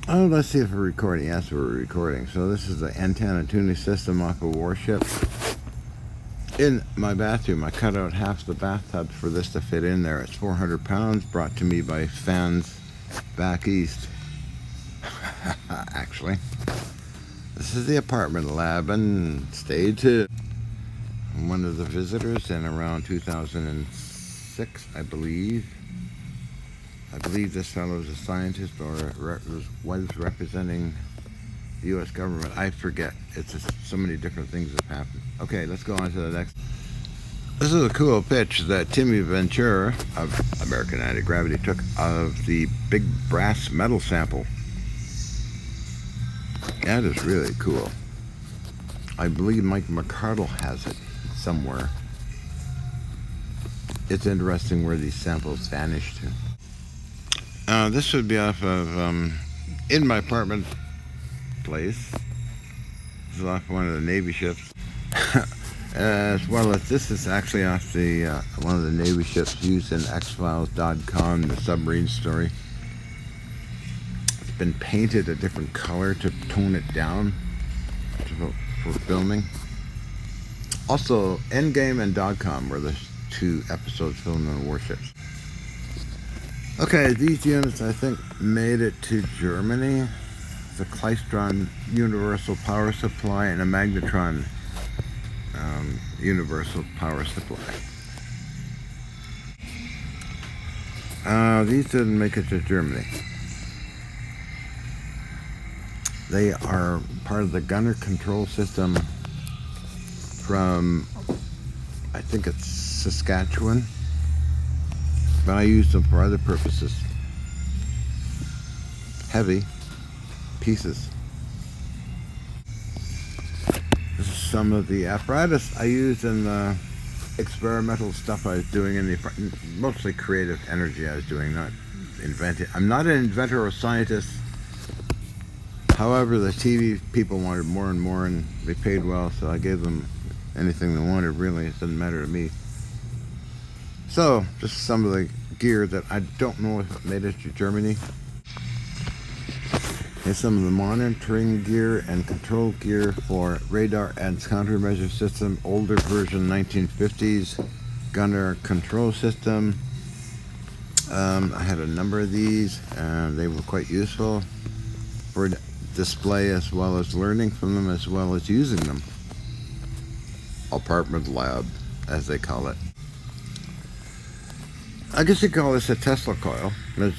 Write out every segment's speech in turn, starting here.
Oh, let's see if we're recording. Yes, we're recording. So this is the antenna tuning system off a warship. In my bathroom, I cut out half the bathtub for this to fit in there. It's 400 pounds, brought to me by fans back east. Actually, this is the apartment lab, and stay tuned. One of the visitors in around 2006, I believe. I believe this fellow is a scientist or was representing the U.S. government. I forget. It's just so many different things have happened. Okay, let's go on to the next. This is a cool pitch that Timmy Ventura of American Anti-Gravity took of the big brass metal sample. That is really cool. I believe Mike McCardle has it somewhere. It's interesting where these samples vanish to. This would be off of in my apartment place. This is off one of the Navy ships. As well as this is actually off the one of the Navy ships used in X-Files.com, the submarine story. It's been painted a different color to tone it down for filming. Also, Endgame and .com were the two episodes filmed on warships. Okay, these units I think made it to Germany. It's a Klystron universal power supply and a magnetron universal power supply. These didn't make it to Germany. They are part of the gunner control system from, I think it's Saskatchewan, but I use them for other purposes. Heavy pieces. This is some of the apparatus I used in the experimental stuff I was doing in the mostly creative energy I was doing, not inventing. I'm not an inventor or scientist. However, the TV people wanted more and more, and they paid well, so I gave them anything they wanted. Really, it doesn't matter to me. So, just some of the gear that I don't know if it made it to Germany. Here's some of the monitoring gear and control gear for radar and countermeasure system, older version 1950s gunner control system. I had a number of these, and they were quite useful for display as well as learning from them as well as using them. Apartment lab, as they call it. I guess you call this a Tesla coil. It's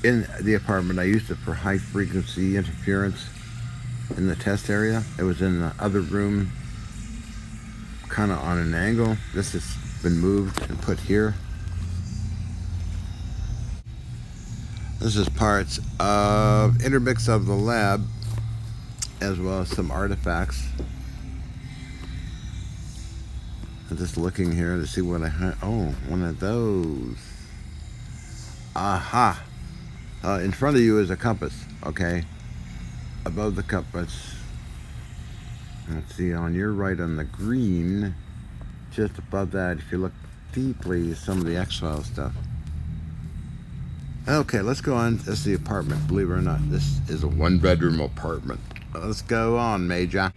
in the apartment. I used it for high frequency interference in the test area. It was in the other room, kind of on an angle. This has been moved and put here. This is parts of intermix of the lab, as well as some artifacts. I'm just looking here to see what I had. Oh, one of those. Aha! In front of you is a compass, okay? Above the compass, let's see, on your right on the green, just above that, if you look deeply, some of the X-Files stuff. Okay, let's go on. This is the apartment, believe it or not. This is a one-bedroom apartment. Let's go on, Major.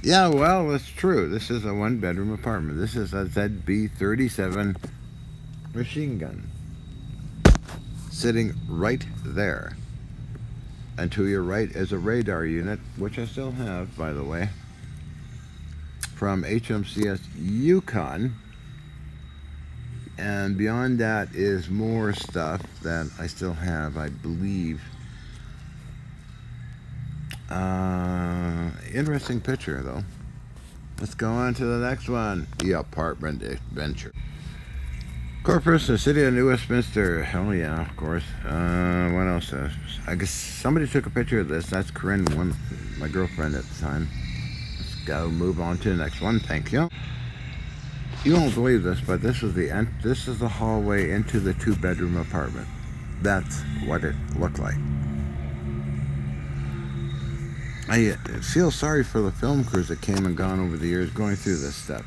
Yeah, well, it's true. This is a one-bedroom apartment. This is a ZB-37 machine gun sitting right there. And to your right is a radar unit, which I still have, by the way, from HMCS Yukon. And beyond that is more stuff that I still have, I believe. Interesting picture, though. Let's go on to the next one. The apartment adventure. Corpus, the city of New Westminster. Hell yeah, of course. What else? I guess somebody took a picture of this. That's Corinne, my girlfriend at the time. Let's go move on to the next one. Thank you. You won't believe this, but this is the hallway into the two-bedroom apartment. That's what it looked like. I feel sorry for the film crews that came and gone over the years going through this stuff.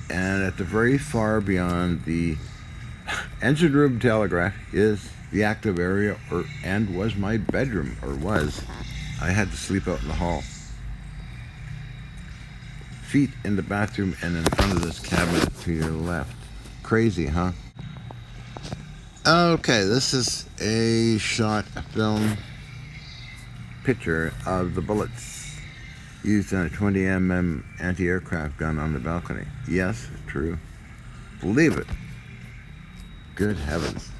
And at the very far beyond the engine room telegraph is the active area, and was my bedroom, or was. I had to sleep out in the hall. Feet in the bathroom and in front of this cabinet to your left. Crazy, huh? Okay, this is a film picture of the bullets used on a 20 mm anti-aircraft gun on the balcony. Yes, true. Believe it. Good heavens.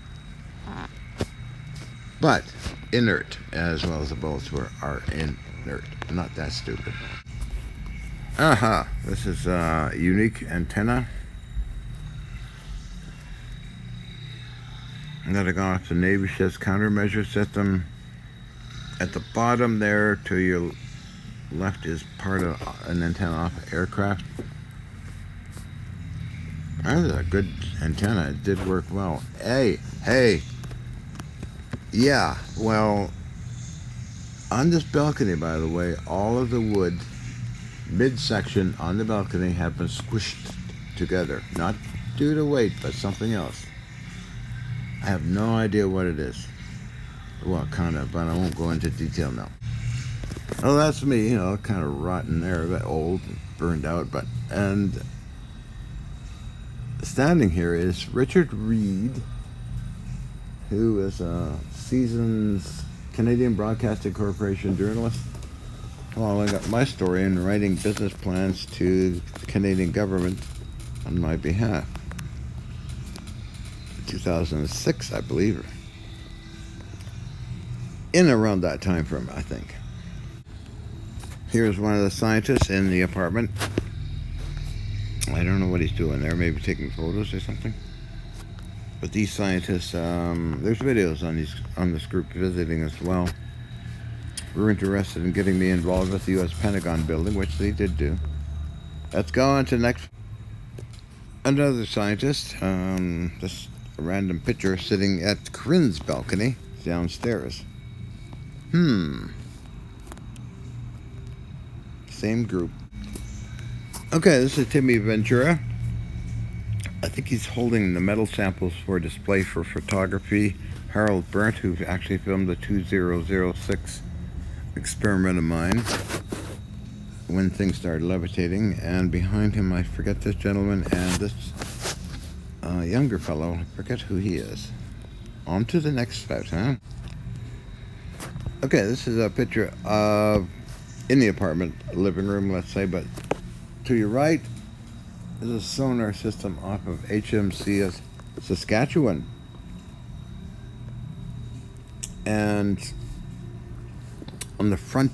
But inert, as well as the bullets are inert. Not that stupid. Aha, this is a unique antenna that I got off the Navy ship's countermeasure system. At the bottom there to your left is part of an antenna off an aircraft. That was a good antenna. It did work well. Hey. Yeah, well, on this balcony, by the way, all of the wood midsection on the balcony have been squished together. Not due to weight, but something else. I have no idea what it is. Well, kind of, but I won't go into detail now. Oh, that's me, kind of rotten there, a bit old, burned out, and standing here is Richard Reed, who is a seasoned Canadian Broadcasting Corporation journalist, following up my story and writing business plans to the Canadian government on my behalf. 2006, I believe. In around that time frame, I think. Here's one of the scientists in the apartment. I don't know what he's doing there, maybe taking photos or something. But these scientists, there's videos on this group visiting as well. Were interested in getting me involved with the U.S. Pentagon building, which they did do. Let's go on to the next. Another scientist, this random picture sitting at Corinne's balcony downstairs. Same group. Okay, this is Timmy Ventura. I think he's holding the metal samples for display for photography. Harold Burnt, who actually filmed the 2006 experiment of mine when things started levitating. And behind him, I forget this gentleman and this younger fellow. I forget who he is. On to the next spout, huh? Okay, this is a picture of in the apartment living room, let's say, but to your right is a sonar system off of HMCS Saskatchewan. And on the front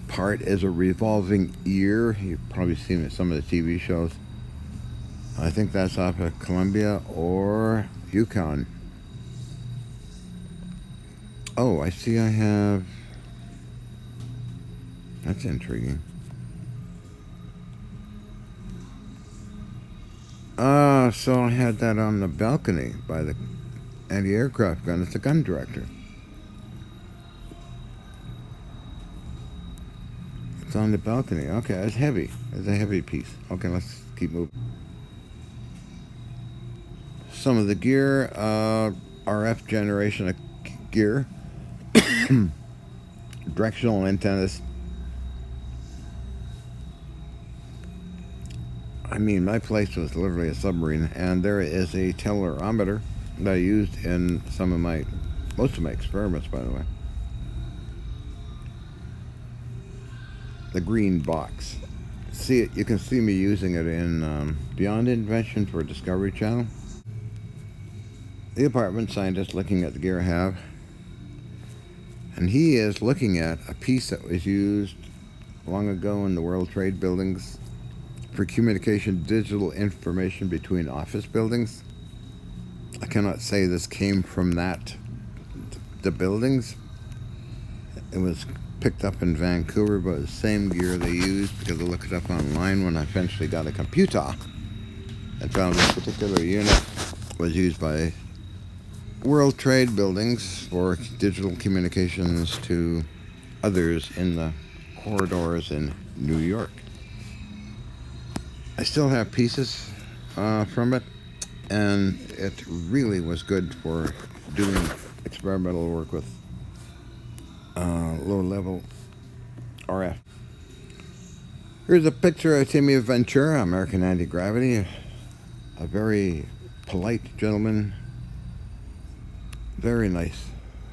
part is a revolving ear. You've probably seen it in some of the TV shows. I think that's off of Columbia or Yukon. Oh, I see I have... That's intriguing. So I had that on the balcony by the anti-aircraft gun. It's a gun director. It's on the balcony. Okay, it's heavy. It's a heavy piece. Okay, let's keep moving. Some of the gear, RF generation of gear, directional antennas. I mean, my place was literally a submarine, and there is a telerometer that I used in most of my experiments, by the way. The green box. You can see me using it in Beyond Invention for Discovery Channel. The apartment scientist looking at the gear I have, and he is looking at a piece that was used long ago in the World Trade buildings for communication, digital information between office buildings. I cannot say this came from the buildings. It was picked up in Vancouver, but the same gear they used, because I looked it up online when I eventually got a computer and found this particular unit was used by World Trade buildings for digital communications to others in the corridors in New York. I still have pieces from it, and it really was good for doing experimental work with low-level RF. Here's a picture of Timmy Ventura, American Anti-Gravity. A very polite gentleman. Very nice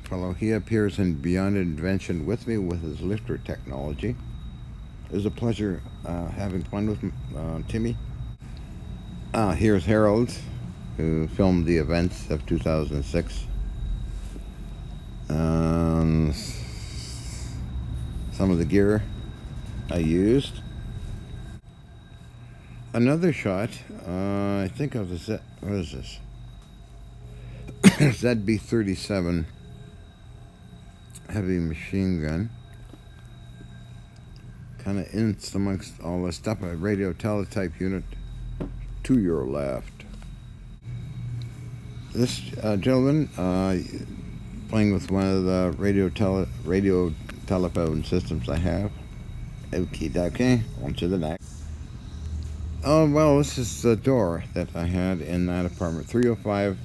fellow. He appears in Beyond Invention with me with his lifter technology. It was a pleasure having fun with Timmy. Here's Harold, who filmed the events of 2006. Some of the gear I used. Another shot, I think of the what is this? ZB-37 heavy machine gun. Kind of in amongst all this stuff. A radio teletype unit to your left. This gentleman playing with one of the radio telephone systems I have. Okie dokie, on to the next. Oh, well, this is the door that I had in that apartment. 305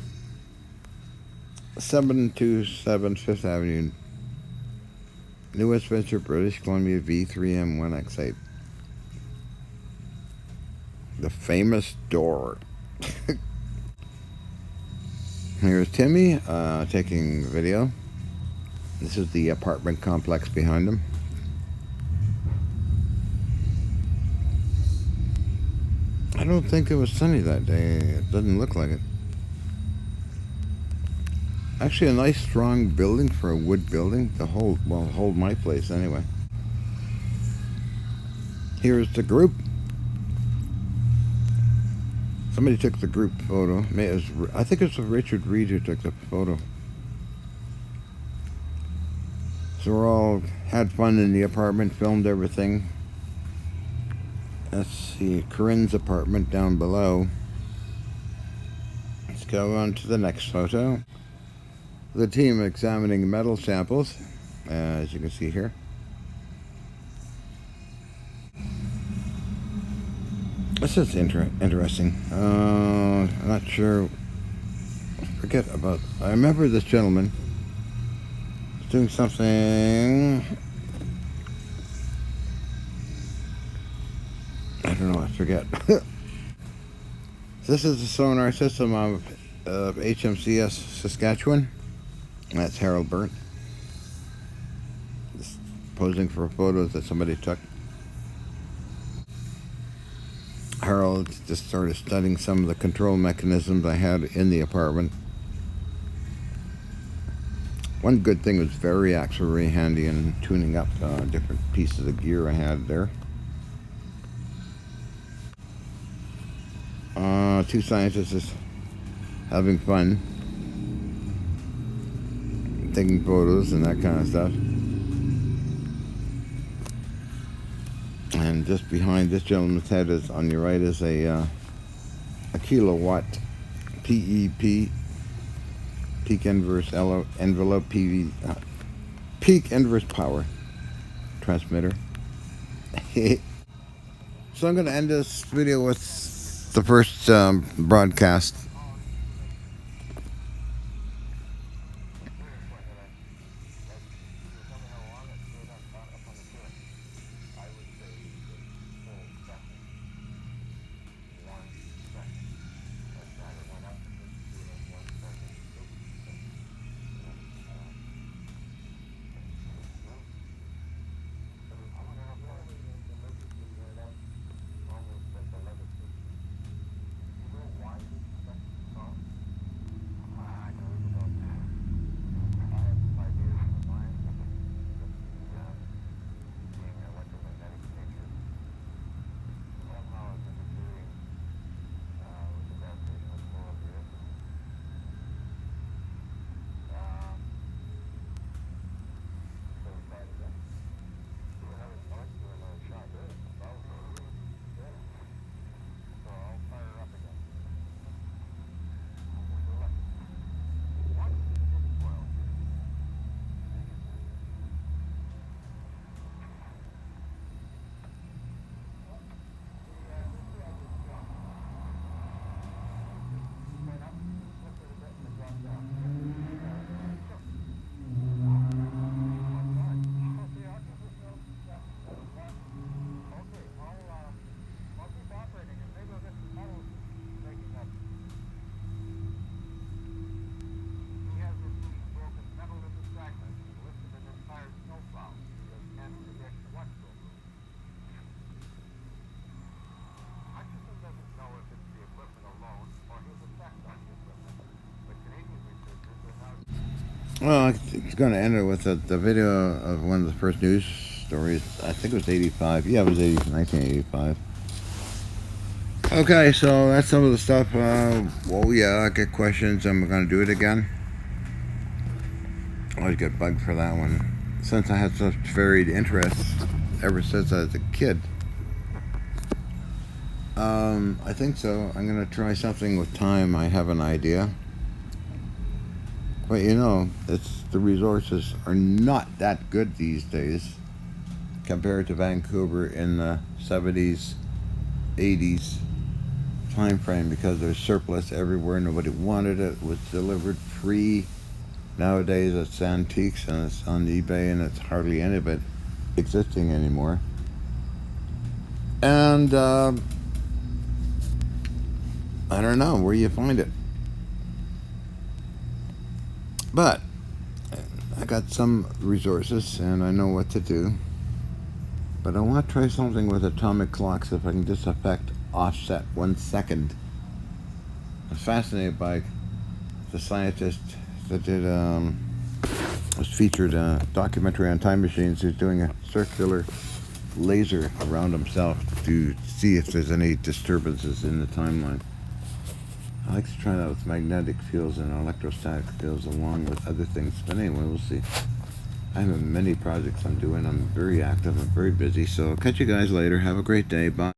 727 5th Avenue, New Westminster, British Columbia, V3M1X8. The famous door. Here's Timmy taking video. This is the apartment complex behind him. I don't think it was sunny that day. It doesn't look like it. Actually, a nice strong building for a wood building to hold my place anyway. Here's the group. Somebody took the group photo. I think it's Richard Reed who took the photo. So we all had fun in the apartment, filmed everything. Let's see, Corinne's apartment down below. Let's go on to the next photo. The team examining metal samples, as you can see here. This is interesting. I'm not sure. I remember this gentleman doing something. I don't know, I forget. This is the sonar system of HMCS Saskatchewan. That's Harold Burnt. Just posing for photos that somebody took. Harold just started studying some of the control mechanisms I had in the apartment. One good thing was variacs were very handy in tuning up different pieces of gear I had there. Two scientists just having fun, taking photos and that kind of stuff. And just behind this gentleman's head is on your right is a kilowatt PEP, peak inverse envelope PV, peak inverse power transmitter. So I'm going to end this video with the first broadcast. Well, it's going to end it with the video of one of the first news stories. I think it was 85. Yeah, it was 1985. Okay, so that's some of the stuff. Well, yeah, I get questions. I'm going to do it again. I always get bugged for that one. Since I had such varied interests ever since I was a kid. I think so. I'm going to try something with time. I have an idea. But you know, the resources are not that good these days compared to Vancouver in the 70s, 80s time frame, because there's surplus everywhere. Nobody wanted it. It was delivered free. Nowadays it's antiques and it's on eBay and it's hardly any of it existing anymore. And I don't know where you find it. But I got some resources and I know what to do. But I want to try something with atomic clocks, if I can just offset 1 second. I'm fascinated by the scientist that did was featured a documentary on time machines, who's doing a circular laser around himself to see if there's any disturbances in the timeline. I like to try that with magnetic fields and electrostatic fields along with other things. But anyway, we'll see. I have many projects I'm doing. I'm very active. I'm very busy. So I'll catch you guys later. Have a great day. Bye.